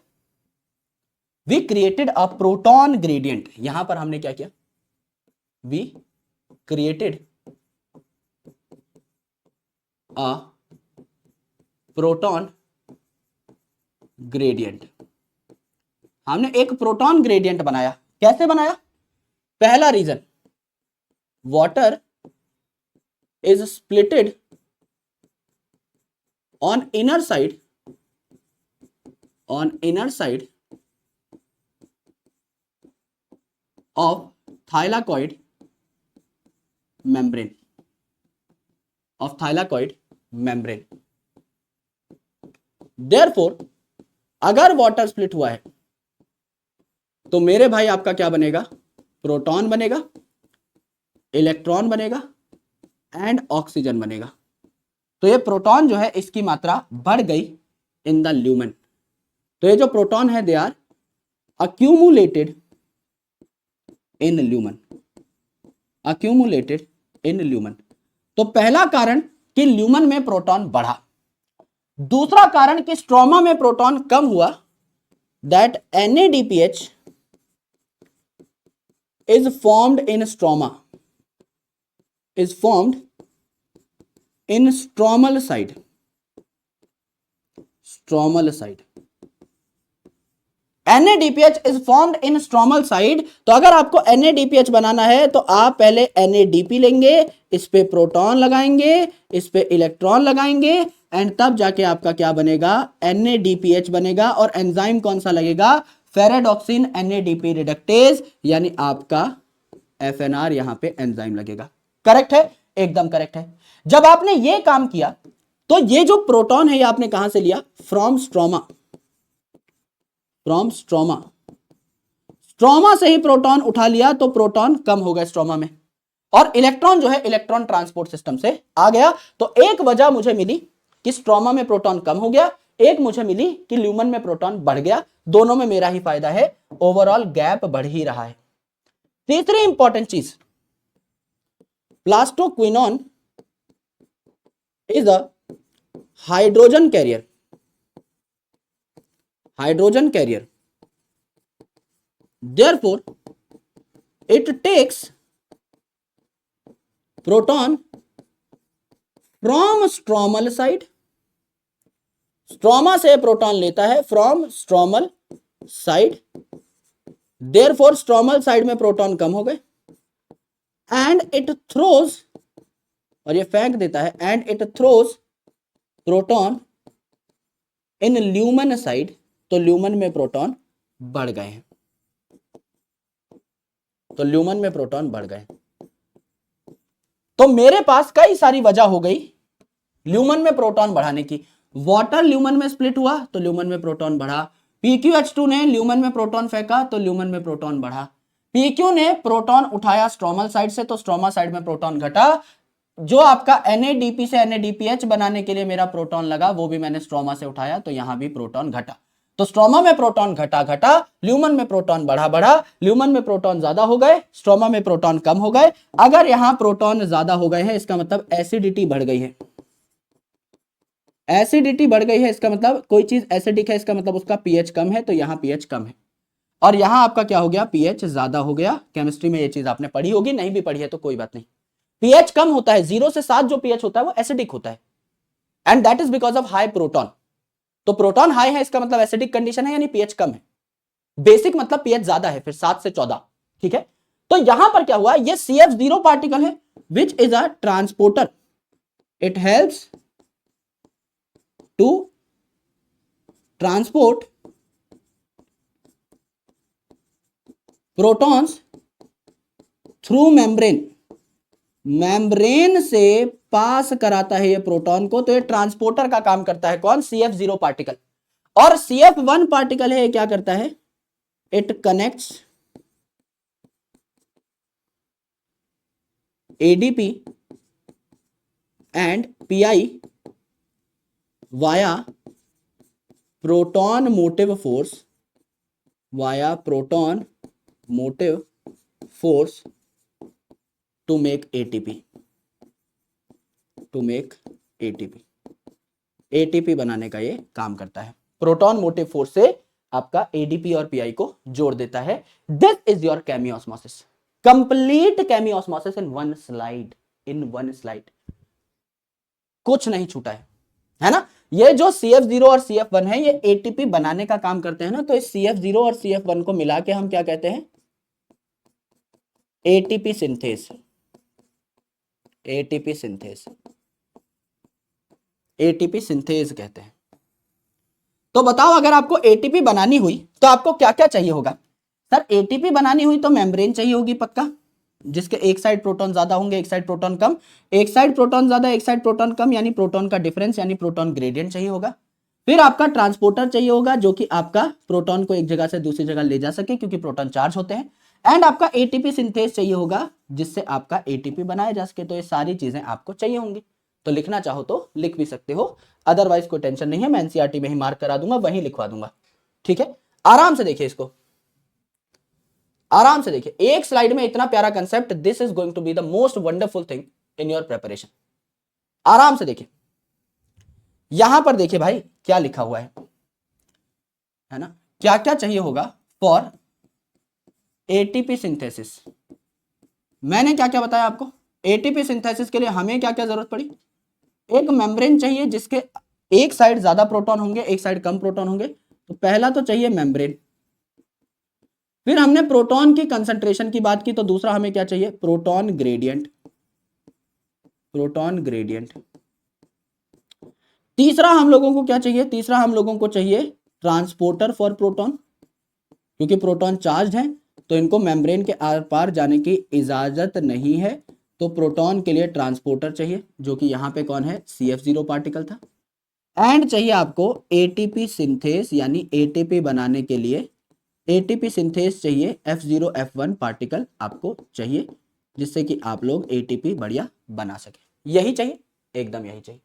We created a proton gradient. यहां पर हमने क्या किया? we created a proton gradient। हमने एक प्रोटॉन ग्रेडियंट बनाया। कैसे बनाया? पहला reason, water is splitted on inner side of thylakoid membrane, of thylakoid membrane. Therefore अगर वाटर स्प्लिट हुआ है तो मेरे भाई आपका क्या बनेगा, प्रोटॉन बनेगा, इलेक्ट्रॉन बनेगा एंड ऑक्सीजन बनेगा। तो ये प्रोटॉन जो है इसकी मात्रा बढ़ गई इन द ल्यूमेन। तो ये जो प्रोटॉन है they are accumulated in lumen, accumulated in lumen. तो पहला कारण कि ल्यूमेन में प्रोटॉन बढ़ा, दूसरा कारण कि स्ट्रोमा में प्रोटॉन कम हुआ, that NADPH is formed in stroma, is formed in stromal side, stromal side। NADPH is formed in stromal side। तो अगर आपको NADPH बनाना है तो आप पहले NADP लेंगे, इस पे प्रोटॉन लगाएंगे, इस पे इलेक्ट्रॉन लगाएंगे एंड तब जाके आपका क्या बनेगा, NADPH बनेगा। और एंजाइम कौन सा लगेगा, फेरेडॉक्सिन NADP रिडक्टेज, यानी आपका FNR यहां पे एंजाइम लगेगा। करेक्ट है, एकदम करेक्ट है। जब आपने ये काम किया तो ये जो प्रोटॉन है ये आपने कहां से लिया, from stroma, from stroma. Stroma से ही प्रोटॉन उठा लिया तो प्रोटॉन कम हो गया स्ट्रोमा में, और इलेक्ट्रॉन जो है इलेक्ट्रॉन ट्रांसपोर्ट सिस्टम से आ गया। तो एक वजह मुझे मिली कि स्ट्रोमा में प्रोटॉन कम हो गया, एक मुझे मिली कि ल्यूमेन में प्रोटॉन बढ़ गया। दोनों में मेरा ही फायदा है, ओवरऑल गैप बढ़ ही रहा है। तीसरी इंपॉर्टेंट चीज, plastoquinone is a hydrogen carrier, hydrogen carrier. Therefore it takes proton from stromal side, stroma से प्रोटॉन लेता है from stromal side. Therefore stromal side में प्रोटॉन कम हो गए एंड इट थ्रोज, और ये फेंक देता है, and it throws proton in lumen side. तो ल्यूमेन में प्रोटॉन बढ़ गए हैं, तो ल्यूमेन में प्रोटॉन बढ़ गए। तो मेरे पास कई सारी वजह हो गई ल्यूमेन में प्रोटॉन बढ़ाने की। वाटर ल्यूमेन में स्प्लिट हुआ तो ल्यूमेन में प्रोटॉन बढ़ा, PQH2 ने ल्यूमेन में प्रोटॉन फेंका तो ल्यूमेन में प्रोटॉन बढ़ा, PQ ने प्रोटॉन उठाया स्ट्रोमल साइड से तो स्ट्रोमा साइड में प्रोटॉन घटा। जो आपका NADP से NADPH बनाने के लिए मेरा प्रोटॉन लगा वो भी मैंने स्ट्रोमा से उठाया तो यहां भी प्रोटॉन घटा। तो स्ट्रोमा में प्रोटॉन घटा घटा, ल्यूमेन में प्रोटॉन बढ़ा बढ़ा, ल्यूमेन में प्रोटॉन ज्यादा हो गए, स्ट्रोमा में प्रोटॉन कम हो गए। अगर यहां प्रोटॉन ज्यादा हो गए हैं इसका मतलब एसिडिटी बढ़ गई है, एसिडिटी बढ़ गई है इसका मतलब कोई चीज एसिडिक है, इसका मतलब उसका pH कम है, तो यहां pH कम है। और यहां आपका क्या हो गया, pH ज्यादा हो गया। केमिस्ट्री में ये चीज आपने पढ़ी होगी, नहीं भी पढ़ी है तो कोई बात नहीं। pH कम होता है, 0 से 7 जो pH होता है वो एसिडिक होता है, and that is because of high proton. तो प्रोटॉन हाई है इसका मतलब एसिडिक कंडीशन है, यानी pH कम है। बेसिक मतलब pH ज्यादा है, फिर 7 से 14, ठीक है। तो यहां पर क्या हुआ, ये CF0 पार्टिकल है which is a transporter, it helps to transport protons through membrane, membrane से पास कराता है ये प्रोटॉन को। तो ये ट्रांसपोर्टर का काम करता है कौन, CF0 पार्टिकल। और CF1 पार्टिकल है, क्या करता है, it connects ADP and PI via proton motive force, via proton motive force to make ATP, to make ATP, ATP बनाने का ये काम करता है। प्रोटॉन मोटिव फोर्स से आपका ADP और PI को जोड़ देता है। This is your chemiosmosis, complete chemiosmosis in one slide, in one slide, कुछ नहीं छूटा है ना। ये जो CF0 और CF1 है ये ATP बनाने का काम करते हैं ना, तो इस CF0 और CF1 को मिला के हम क्या कहते हैं, ATP synthase, ATP synthase, ATP synthase कहते हैं। तो बताओ अगर आपको ATP बनानी हुई तो आपको क्या क्या चाहिए होगा। सर एटीपी बनानी हुई तो मेम्ब्रेन चाहिए होगी पक्का, जिसके एक साइड प्रोटॉन ज्यादा होंगे एक साइड प्रोटॉन कम, एक साइड प्रोटॉन ज्यादा एक साइड प्रोटॉन कम, यानी प्रोटॉन का डिफरेंस यानी प्रोटॉन ग्रेडियंट चाहिए होगा। फिर आपका ट्रांसपोर्टर चाहिए होगा जो कि आपका प्रोटॉन को एक जगह से दूसरी जगह ले जा सके क्योंकि प्रोटॉन चार्ज होते हैं। एंड आपका एटीपी सिंथेस चाहिए होगा जिससे आपका एटीपी बनाया जा सके। तो ये सारी चीजें आपको चाहिए होंगी। तो लिखना चाहो तो लिख भी सकते हो, अदरवाइज कोई टेंशन नहीं है, मैं एनसीईआरटी में ही मार्क करा दूंगा, वहीं लिखवा दूंगा। ठीक है, आराम से देखिए इसको, आराम से देखिए, एक स्लाइड में इतना प्यारा concept, this is going to be the most wonderful thing in your preparation. आराम से देखिए, यहां पर देखिए भाई क्या लिखा हुआ है ना, क्या क्या चाहिए होगा फॉर एटीपी सिंथेसिस। मैंने क्या क्या बताया आपको, एटीपी सिंथेसिस के लिए हमें क्या क्या जरूरत पड़ी, एक मेम्ब्रेन चाहिए जिसके एक साइड ज्यादा प्रोटॉन होंगे एक साइड कम प्रोटॉन होंगे। तो पहला तो चाहिए मेम्ब्रेन। फिर हमने प्रोटॉन की कंसंट्रेशन की बात की, तो दूसरा हमें क्या चाहिए, प्रोटॉन ग्रेडियंट, प्रोटॉन ग्रेडियंट। तीसरा हम लोगों को क्या चाहिए, तीसरा हम लोगों को चाहिए ट्रांसपोर्टर फॉर प्रोटॉन, क्योंकि प्रोटॉन चार्ज है तो इनको मेम्ब्रेन के आर पार जाने की इजाजत नहीं है, तो प्रोटॉन के लिए ट्रांसपोर्टर चाहिए जो कि यहां पे कौन है, CF0 पार्टिकल था। एंड चाहिए आपको एटीपी सिंथेस, यानी एटीपी बनाने के लिए एटीपी सिंथेस चाहिए, F0 F1 पार्टिकल आपको चाहिए जिससे कि आप लोग एटीपी बढ़िया बना सके। यही चाहिए, एकदम यही चाहिए,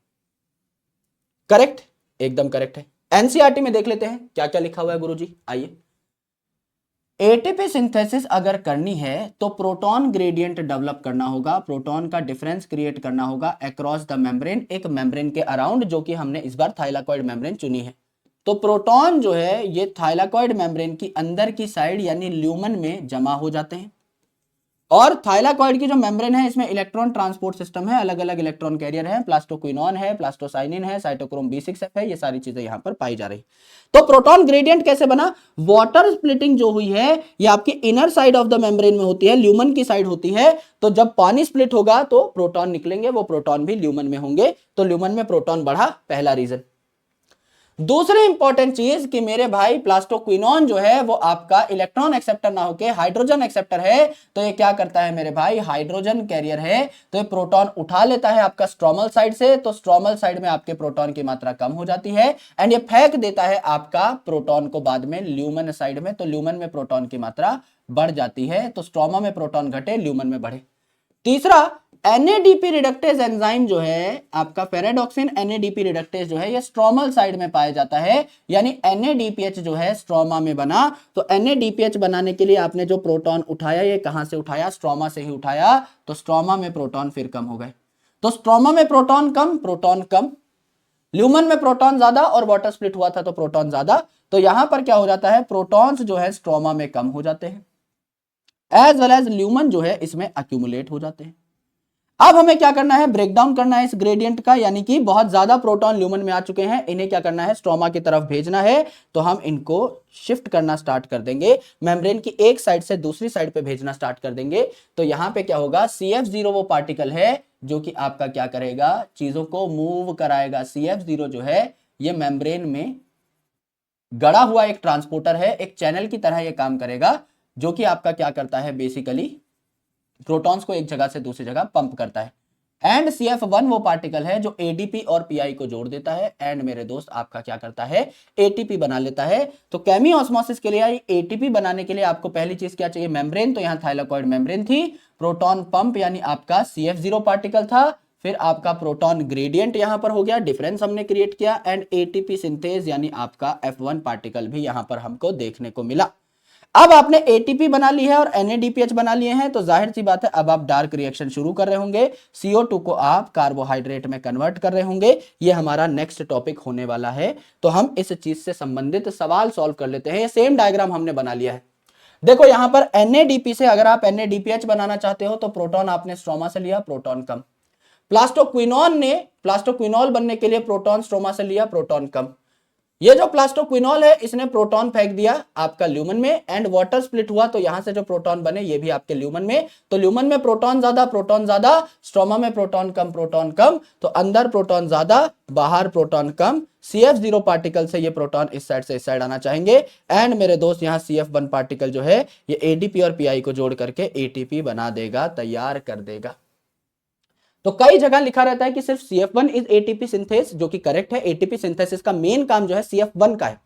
करेक्ट, एकदम करेक्ट है। एनसीईआरटी में देख लेते हैं क्या क्या लिखा हुआ है गुरुजी, आइए। एटीपी सिंथेसिस अगर करनी है तो प्रोटॉन ग्रेडियंट डेवलप करना होगा, प्रोटॉन का डिफरेंस क्रिएट करना होगा अक्रॉस द मेम्ब्रेन, एक मेम्ब्रेन के अराउंड, जो कि हमने इस बार थाइलाकॉइड मेम्ब्रेन चुनी है। तो प्रोटॉन जो है ये थाइलाकॉइड मेम्ब्रेन की अंदर की साइड यानी ल्यूमन में जमा हो जाते हैं। और थाइलाकॉइड की जो मेम्ब्रेन है इसमें इलेक्ट्रॉन ट्रांसपोर्ट सिस्टम है, अलग अलग इलेक्ट्रॉन कैरियर है, प्लास्टोक्विनोन है, प्लास्टोसाइनिन है, साइटोक्रोम B6F है, ये सारी चीजें यहां पर पाई जा रही। तो प्रोटॉन ग्रेडियंट कैसे बना, वाटर स्प्लिटिंग जो हुई है ये आपकी inner side of the membrane में होती है, ल्यूमन की साइड होती है। तो जब पानी स्प्लिट होगा तो प्रोटॉन निकलेंगे, वो प्रोटॉन भी ल्यूमन में होंगे, तो ल्यूमन में प्रोटॉन बढ़ा, पहला रीजन। दूसरी इंपॉर्टेंट चीज कि मेरे भाई प्लास्टोक्विनोन जो है वो आपका इलेक्ट्रॉन एक्सेप्टर ना होके हाइड्रोजन एक्सेप्टर है, तो ये क्या करता है मेरे भाई, हाइड्रोजन कैरियर है, तो ये प्रोटॉन उठा लेता है आपका स्ट्रोमल साइड से, तो स्ट्रोमल साइड में आपके प्रोटॉन की मात्रा कम हो जाती है, एंड ये फेंक देता है आपका प्रोटॉन को बाद में ल्यूमन साइड में, तो ल्यूमन में प्रोटॉन की मात्रा बढ़ जाती है, तो स्ट्रोमा में प्रोटॉन घटे, ल्यूमन में बढ़े। तीसरा, NADP रिडक्टेज एंजाइम जो है आपका फेरेडॉक्सिन NADP रिडक्टेज जो है ये स्ट्रोमल साइड में पाया जाता है, यानी NADPH जो है स्ट्रोमा में बना, तो NADPH बनाने के लिए आपने जो प्रोटॉन उठाया ये कहां से उठाया, स्ट्रोमा से ही उठाया, तो स्ट्रोमा में प्रोटॉन फिर कम हो गए। तो स्ट्रोमा में प्रोटॉन कम, ल्यूमन में प्रोटॉन ज्यादा और वाटर स्प्लिट हुआ था तो प्रोटॉन ज्यादा, तो यहां पर क्या हो जाता है, प्रोटॉन्स जो है स्ट्रोमा में कम हो जाते हैं, एज वेल एज ल्यूमन जो है इसमें अक्यूमुलेट हो जाते हैं। अब हमें क्या करना है, ब्रेकडाउन करना है इस ग्रेडियंट का, यानी कि बहुत ज्यादा प्रोटॉन ल्यूमन में आ चुके हैं, इन्हें क्या करना है, स्ट्रोमा की तरफ भेजना है, तो हम इनको शिफ्ट करना स्टार्ट कर देंगे, मेम्ब्रेन की एक साइड से दूसरी साइड पे भेजना स्टार्ट कर देंगे। तो यहां पे क्या होगा, CF0 वो पार्टिकल है जो कि आपका क्या करेगा, चीजों को मूव कराएगा। CF0 जो है ये मेम्ब्रेन में गड़ा हुआ एक ट्रांसपोर्टर है, एक चैनल की तरह ये काम करेगा, जो कि आपका क्या करता है, बेसिकली प्रोटॉन्स को एक जगह से दूसरी जगह पंप करता है। एंड CF1 वो पार्टिकल है जो ADP और PI को जोड़ देता है, एंड मेरे दोस्त आपका क्या करता है, ATP बना लेता है। तो केमी ऑस्मोसिस के लिए ATP बनाने के लिए आपको पहली चीज क्या चाहिए, मेम्ब्रेन, तो यहां थाइलाकॉइड मेम्ब्रेन थी, प्रोटॉन पंप यानी आपका CF0 पार्टिकल था, फिर आपका प्रोटॉन ग्रेडियंट यहां पर हो गया, डिफरेंस हमने क्रिएट किया, एंड ATP सिंथेज यानी आपका F1 पार्टिकल भी यहां पर हमको देखने को मिला। अब आपने ATP बना ली है और NADPH बना लिए हैं, तो जाहिर सी बात है अब आप डार्क रिएक्शन शुरू कर रहे होंगे, CO2 को आप कार्बोहाइड्रेट में कन्वर्ट कर रहे होंगे, ये हमारा नेक्स्ट टॉपिक होने वाला है। तो हम इस चीज से संबंधित सवाल सॉल्व कर लेते हैं, ये सेम डायग्राम हमने बना लिया है। देखो यहां पर NADP से अगर आप NADPH बनाना चाहते हो तो प्रोटॉन आपने स्ट्रोमा से लिया, प्रोटॉन कम। प्लास्टोक्विनोल बनने के लिए प्रोटॉन स्ट्रोमा से लिया, प्रोटॉन कम। ये जो प्लास्टोक्विनोल है इसने प्रोटॉन फेंक दिया आपका ल्यूमन में एंड वाटर स्प्लिट हुआ, तो यहां से जो प्रोटॉन बने ये भी आपके ल्यूमन में, तो ल्यूमन में प्रोटॉन ज्यादा, स्ट्रोमा में प्रोटॉन कम, तो अंदर प्रोटॉन ज्यादा, बाहर प्रोटॉन कम, CF0 पार्टिकल से ये प्रोटॉन इस साइड से इस साइड आना चाहेंगे एंड मेरे दोस्त यहाँ CF1 पार्टिकल जो है ये ADP और PI को जोड़ करके ATP बना देगा, तैयार कर देगा। तो कई जगह लिखा रहता है कि सिर्फ CF1 इज ATP सिंथेस, जो कि करेक्ट है। ATP सिंथेसिस का मेन काम जो है CF1 का है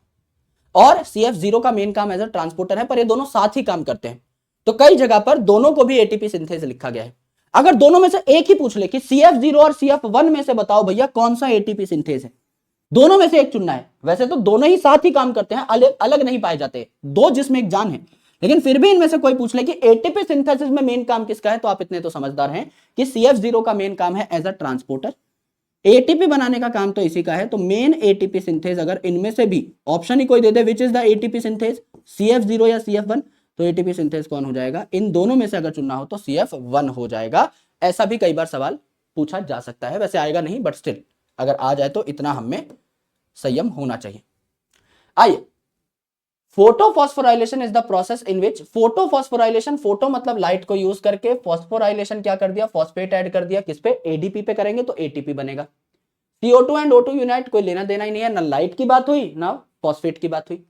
और CF0 का मेन काम एज अ ट्रांसपोर्टर है, पर ये दोनों साथ ही काम करते हैं। तो कई जगह पर दोनों को भी ATP सिंथेस लिखा गया है। अगर दोनों में से एक ही पूछ ले कि CF0 और CF1 में से बताओ भैया कौन सा ATP सिंथेस है, दोनों में से एक चुनना है। वैसे तो दोनों ही साथ ही काम करते हैं, अलग अलग नहीं पाए जाते, दो जिसमें एक जान है, लेकिन फिर भी इनमें से कोई पूछ ले कि एटीपी सिंथेसिस में मेन काम किसका है, तो आप इतने तो समझदार हैं कि CF0 का मेन काम है एज अ ट्रांसपोर्टर, एटीपी बनाने का काम तो इसी का है। तो मेन एटीपी सिंथेस अगर इनमें से भी ऑप्शन ही कोई दे दे which is the ATP synthase, CF0 या CF1, तो एटीपी सिंथेस कौन हो जाएगा, इन दोनों में से अगर चुनना हो तो CF1 हो जाएगा। ऐसा भी कई बार सवाल पूछा जा सकता है, वैसे आएगा नहीं बट स्टिल अगर आ जाए तो इतना हमें संयम होना चाहिए। आइए, photophosphorylation is the process in which, photophosphorylation, photo मतलब लाइट को यूज करके, फॉस्फोराइलेशन क्या कर दिया, फॉस्फेट ऐड कर दिया, किस पे, एडीपी पे करेंगे तो एटीपी बनेगा। CO2 एंड O2 यूनाइट, कोई लेना देना ही नहीं है, ना लाइट की बात हुई ना फॉस्फेट की बात हुई।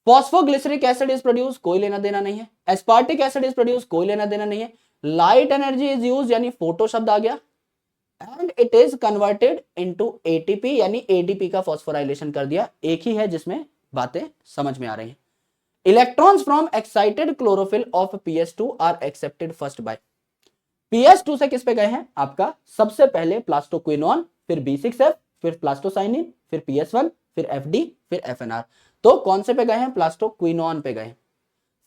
फॉस्फोग्लिसरिक एसिड इज प्रोड्यूस, कोई लेना देना नहीं है। एस्पार्टिक एसिड इज प्रोड्यूस, कोई लेना देना नहीं है। लाइट एनर्जी इज यूज, यानी फोटो शब्द आ गया, and it is converted into ATP, यानी एडीपी का फॉस्फोराइलेशन कर दिया। एक ही है जिसमें बातें समझ में आ रही हैं। Electrons from excited chlorophyll of PS2 are accepted first by, PS2 से किस पे गए हैं, आपका सबसे पहले प्लास्टोक्विनोन, फिर B6F, फिर प्लास्टोसाइनिन, फिर PS1, फिर FD, फिर FNR। तो कौन से पे गए हैं, प्लास्टोक्विनोन पे गए हैं।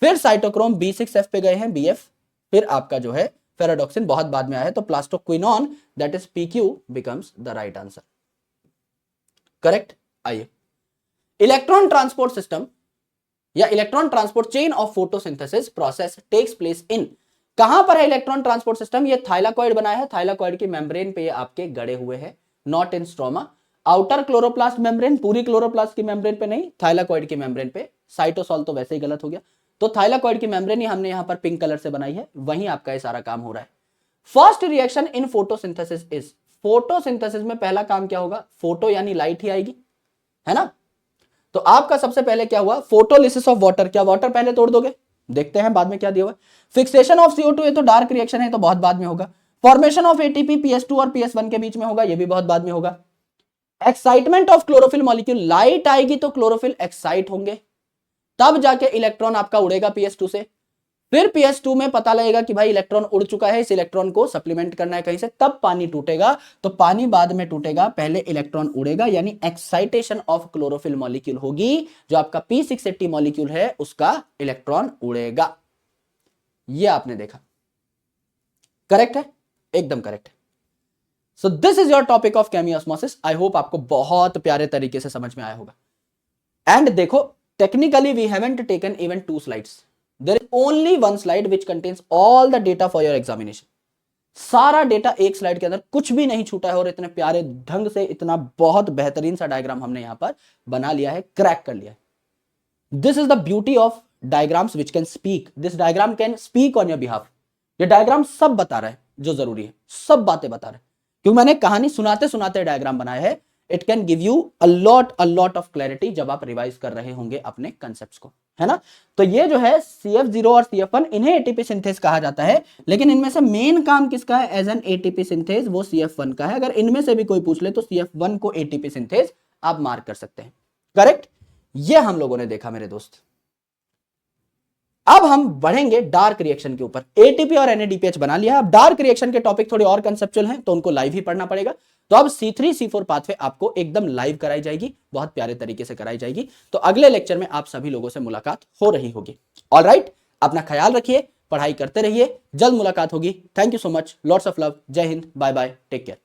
फिर साइटोक्रोम B6F पे गए हैं, BF, फिर आपका जो है फेराडॉक्सिन बहुत बाद में आया है, तो plastoquinone that is PQ becomes the right answer, correct. आइए, इलेक्ट्रॉन ट्रांसपोर्ट सिस्टम या electron transport chain of photosynthesis process takes place in, कहां पर है इलेक्ट्रॉन ट्रांसपोर्ट सिस्टम, ये थाइलाकॉइड बनाया है, थाइलाकॉइड की मेम्ब्रेन पे ये आपके गड़े हुए हैं, not in stroma. Outer chloroplast membrane, पूरी क्लोरोप्लास्ट की मेम्ब्रेन पे नहीं, थाइलाकॉइड की मेम्ब्रेन पे। साइटोसॉल तो वैसे ही गलत हो गया, तो थाइलाकॉइड की मेम्ब्रेन ही हमने यहां पर पिंक कलर से बनाई है, वहीं आपका ये सारा काम हो रहा है। First reaction in photosynthesis is, photosynthesis में पहला काम क्या होगा, फोटो यानी लाइट ही आएगी, है ना। तो आपका सबसे पहले क्या हुआ, फोटोलिसिस ऑफ वाटर, क्या वाटर पहले तोड़ दोगे, देखते हैं बाद में क्या दिया हुआ। फिक्सेशन ऑफ CO2, ये तो डार्क रिएक्शन है तो बहुत बाद में होगा। फॉर्मेशन ऑफ ATP PS2 और PS1 के बीच में होगा, ये भी बहुत बाद में होगा। Excitement of chlorophyll molecule, light आएगी तो क्लोरोफिल एक्साइट होंगे, तब जाके इलेक्ट्रॉन आपका उड़ेगा PS2 से, फिर PS2 में पता लगेगा कि भाई इलेक्ट्रॉन उड़ चुका है, इस इलेक्ट्रॉन को सप्लीमेंट करना है कहीं से, तब पानी टूटेगा। तो पानी बाद में टूटेगा, पहले इलेक्ट्रॉन उड़ेगा, यानी एक्साइटेशन ऑफ क्लोरोफिल मॉलिक्यूल होगी, जो आपका P680 मॉलिक्यूल है उसका इलेक्ट्रॉन उड़ेगा। ये आपने देखा, करेक्ट है, एकदम करेक्ट है। So this is your topic of chemiosmosis. I hope आपको बहुत प्यारे तरीके से समझ में आया होगा। एंड देखो, technically we haven't taken even 2 slides, there is only one slide which contains all the data for your examination। सारा डेटा एक स्लाइड के अंदर, कुछ भी नहीं छूटा है, और इतने प्यारे ढंग से इतना बहुत बेहतरीन सा डायग्राम हमने यहां पर बना लिया है, क्रैक कर लिया है। This is the beauty of diagrams which can speak, this diagram can speak on your behalf. ये डायग्राम सब बता रहा है जो जरूरी है, सब बातें बता रहे हैं, क्योंकि मैंने कहानी सुनाते सुनाते डायग्राम बनाया है। It can give you a lot of clarity जब आप रिवाइज कर रहे होंगे अपने कंसेप्ट्स को, है ना। तो ये जो है CF0 और CF1, इन्हें एटीपी सिंथेस कहा जाता है, लेकिन इनमें से मेन काम किसका है एज एन एटीपी सिंथेस, वो CF1 का है। अगर इनमें से भी कोई पूछ ले तो CF1 को एटीपी सिंथेस आप मार्क कर सकते हैं, करेक्ट। ये हम लोगों ने देखा मेरे दोस्त। अब हम बढ़ेंगे डार्क रिएक्शन के ऊपर। एटीपी और NADPH बना लिया, अब डार्क रिएक्शन के टॉपिक थोड़े और कंसेप्चुअल हैं, तो उनको लाइव ही पढ़ना पड़ेगा। तो अब C3 C4 पाथवे आपको एकदम लाइव कराई जाएगी, बहुत प्यारे तरीके से कराई जाएगी। तो अगले लेक्चर में आप सभी लोगों से मुलाकात हो रही होगी। ऑलराइट, अपना ख्याल रखिए, पढ़ाई करते रहिए, जल्द मुलाकात होगी। Thank you so much, lots of love, जय हिंद, बाय बाय, टेक केयर।